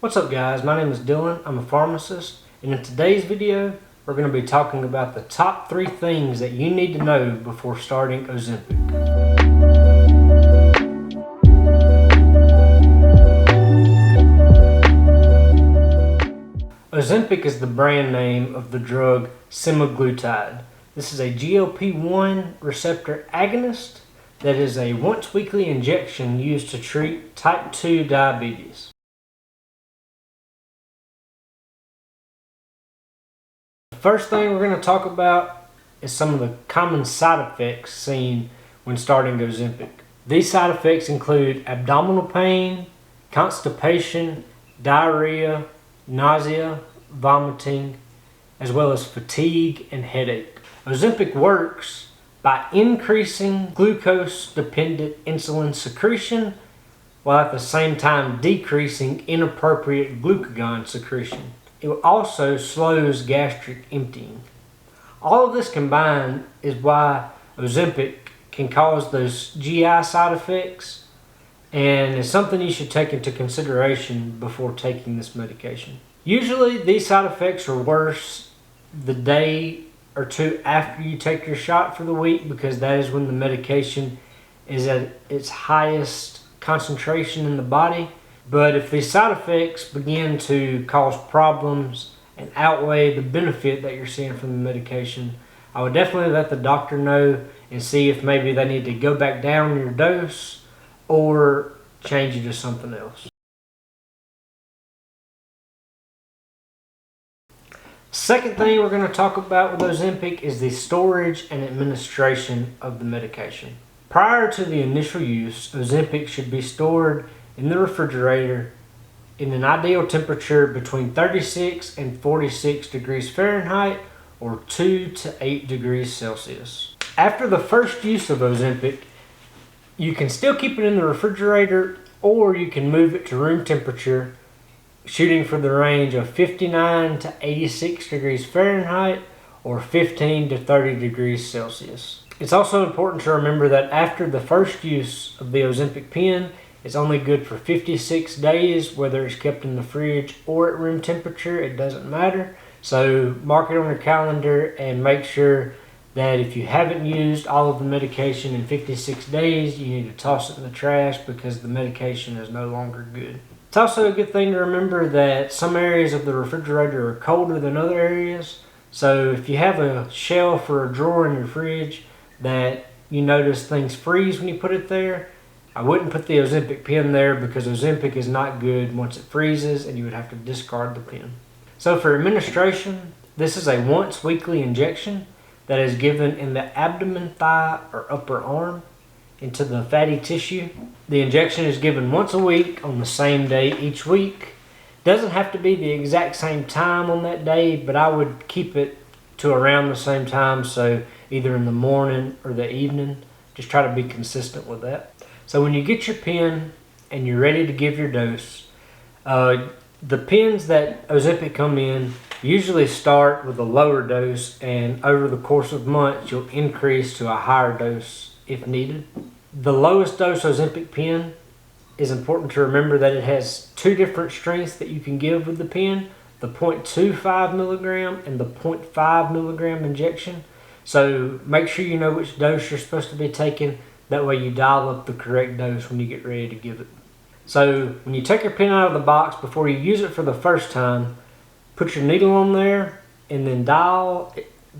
What's up guys, my name is Dylan, I'm a pharmacist, and in today's video we're going to be talking about the top 3 things that you need to know before starting Ozempic. Ozempic is the brand name of the drug semaglutide. This is a GLP-1 receptor agonist that is a once weekly injection used to treat type 2 diabetes. The first thing we're going to talk about is some of the common side effects seen when starting Ozempic. These side effects include abdominal pain, constipation, diarrhea, nausea, vomiting, as well as fatigue and headache. Ozempic works by increasing glucose-dependent insulin secretion while at the same time decreasing inappropriate glucagon secretion. It also slows gastric emptying. All of this combined is why Ozempic can cause those GI side effects, and it's something you should take into consideration before taking this medication. Usually these side effects are worse the day or two after you take your shot for the week, because that is when the medication is at its highest concentration in the body. But if these side effects begin to cause problems and outweigh the benefit that you're seeing from the medication, I would definitely let the doctor know and see if maybe they need to go back down your dose or change it to something else. Second thing we're going to talk about with Ozempic is the storage and administration of the medication. Prior to the initial use, Ozempic should be stored in the refrigerator in an ideal temperature between 36 and 46 degrees Fahrenheit or 2 to 8 degrees Celsius. After the first use of Ozempic, you can still keep it in the refrigerator, or you can move it to room temperature, shooting for the range of 59 to 86 degrees Fahrenheit or 15 to 30 degrees Celsius. It's also important to remember that after the first use of the Ozempic pen, it's only good for 56 days, whether it's kept in the fridge or at room temperature, it doesn't matter. So mark it on your calendar and make sure that if you haven't used all of the medication in 56 days, you need to toss it in the trash because the medication is no longer good. It's also a good thing to remember that some areas of the refrigerator are colder than other areas. So if you have a shelf or a drawer in your fridge that you notice things freeze when you put it there, I wouldn't put the Ozempic pen there because Ozempic is not good once it freezes and you would have to discard the pen. So for administration, this is a once weekly injection that is given in the abdomen, thigh, or upper arm into the fatty tissue. The injection is given once a week on the same day each week. Doesn't have to be the exact same time on that day, but I would keep it to around the same time, so either in the morning or the evening. Just try to be consistent with that. So when you get your pen and you're ready to give your dose, the pens that Ozempic come in usually start with a lower dose, and over the course of months you'll increase to a higher dose if needed. The lowest dose Ozempic pen is important to remember that it has 2 different strengths that you can give with the pen, the 0.25 milligram and the 0.5 milligram injection. So make sure you know which dose you're supposed to be taking. That way you dial up the correct dose when you get ready to give it. So when you take your pen out of the box, before you use it for the first time, put your needle on there and then dial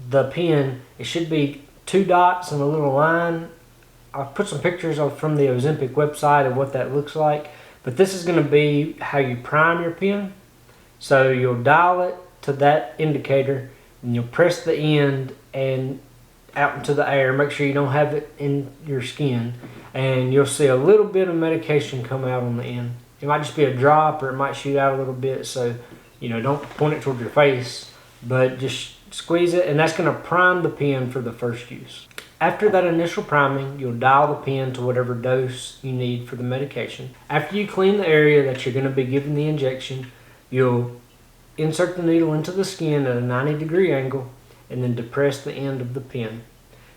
the pen. It should be 2 dots and a little line. I'll put some pictures from the Ozempic website of what that looks like. But this is going to be how you prime your pen. So you'll dial it to that indicator and you'll press the end and out into the air. Make sure you don't have it in your skin, and you'll see a little bit of medication come out on the end. It might just be a drop, or it might shoot out a little bit, so don't point it toward your face, but just squeeze it, and that's going to prime the pen for the first use. After that initial priming, you'll dial the pen to whatever dose you need for the medication. After you clean the area that you're going to be giving the injection, you'll insert the needle into the skin at a 90-degree angle and then depress the end of the pen.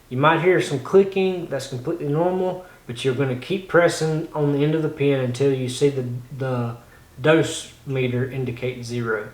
You might hear some clicking. That's completely normal, but you're going to keep pressing on the end of the pen until you see the dose meter indicates 0.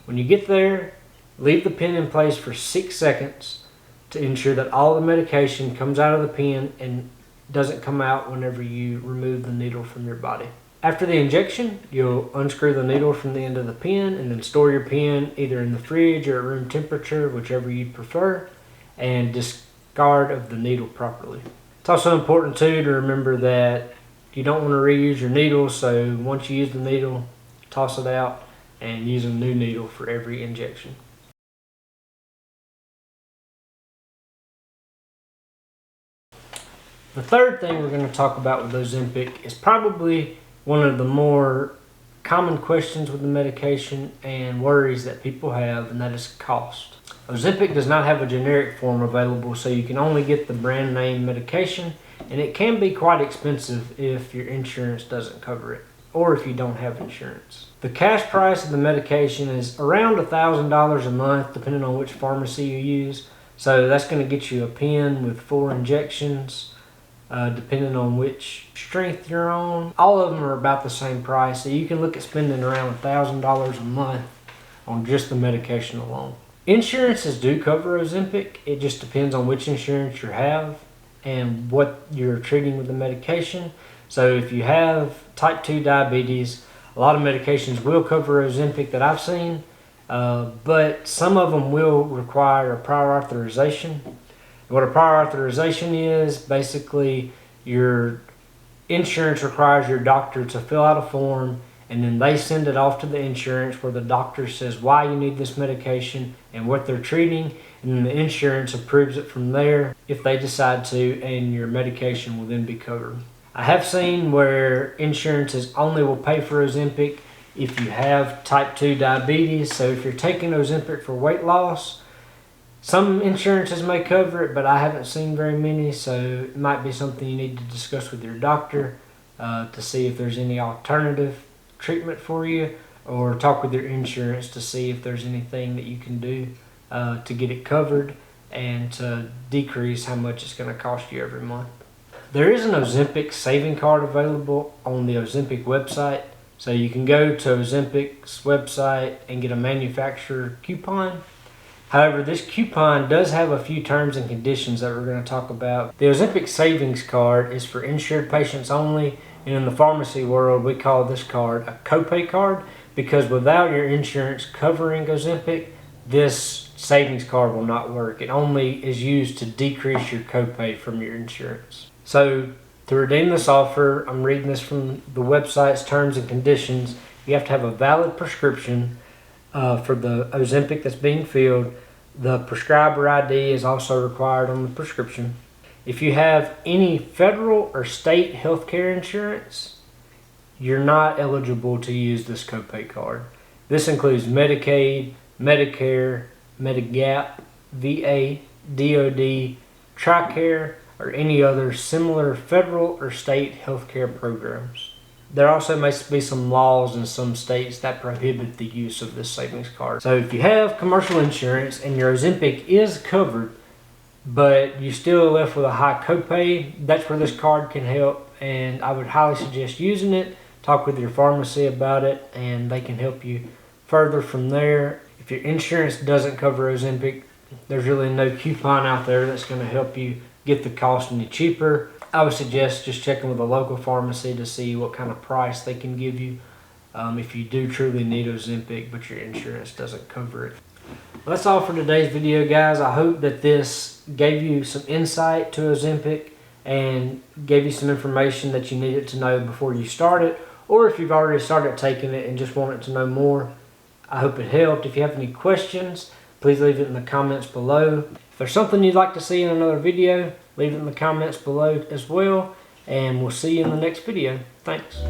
When you get there, leave the pen in place for 6 seconds to ensure that all the medication comes out of the pen and doesn't come out whenever you remove the needle from your body. After the injection, you'll unscrew the needle from the end of the pen and then store your pen either in the fridge or at room temperature, whichever you prefer, and discard of the needle properly. It's also important too to remember that you don't want to reuse your needle, so once you use the needle, toss it out and use a new needle for every injection. The third thing we're going to talk about with Ozempic is probably one of the more common questions with the medication and worries that people have, and that is cost. Ozempic does not have a generic form available, so you can only get the brand name medication, and it can be quite expensive if your insurance doesn't cover it, or if you don't have insurance. The cash price of the medication is around $1,000 a month, depending on which pharmacy you use. So that's going to get you a pen with 4 injections, depending on which strength you're on. All of them are about the same price, so you can look at spending around $1,000 a month on just the medication alone. Insurances do cover Ozempic. It just depends on which insurance you have and what you're treating with the medication. So if you have type 2 diabetes, a lot of medications will cover Ozempic that I've seen, but some of them will require a prior authorization. What a prior authorization is, basically your insurance requires your doctor to fill out a form, and then they send it off to the insurance where the doctor says why you need this medication and what they're treating, and then the insurance approves it from there if they decide to, and your medication will then be covered. I have seen where insurances only will pay for Ozempic if you have type 2 diabetes. So if you're taking Ozempic for weight loss, some insurances may cover it, but I haven't seen very many, so it might be something you need to discuss with your doctor to see if there's any alternative treatment for you, or talk with your insurance to see if there's anything that you can do to get it covered and to decrease how much it's going to cost you every month. There is an Ozempic saving card available on the Ozempic website, so you can go to Ozempic's website and get a manufacturer coupon. However, this coupon does have a few terms and conditions that we're going to talk about. The Ozempic savings card is for insured patients only, and in the pharmacy world we call this card a copay card, because without your insurance covering Ozempic, this savings card will not work. It only is used to decrease your copay from your insurance. So to redeem this offer, I'm reading this from the website's terms and conditions. You have to have a valid prescription for the Ozempic that's being filled. The prescriber ID is also required on the prescription. If you have any federal or state healthcare insurance, you're not eligible to use this copay card. This includes Medicaid, Medicare, Medigap, VA, DOD, TRICARE, or any other similar federal or state healthcare programs. There also may be some laws in some states that prohibit the use of this savings card. So if you have commercial insurance and your Ozempic is covered, but you still left with a high copay, that's where this card can help, and I would highly suggest using it. Talk with your pharmacy about it, and they can help you further from there. If your insurance doesn't cover Ozempic, there's really no coupon out there that's going to help you get the cost any cheaper. I would suggest just checking with a local pharmacy to see what kind of price they can give you if you do truly need Ozempic but your insurance doesn't cover it. Well, that's all for today's video, guys. I hope that this gave you some insight to Ozempic and gave you some information that you needed to know before you start it, or if you've already started taking it and just wanted to know more. I hope it helped. If you have any questions, please leave it in the comments below. If there's something you'd like to see in another video, leave it in the comments below as well, and we'll see you in the next video. Thanks.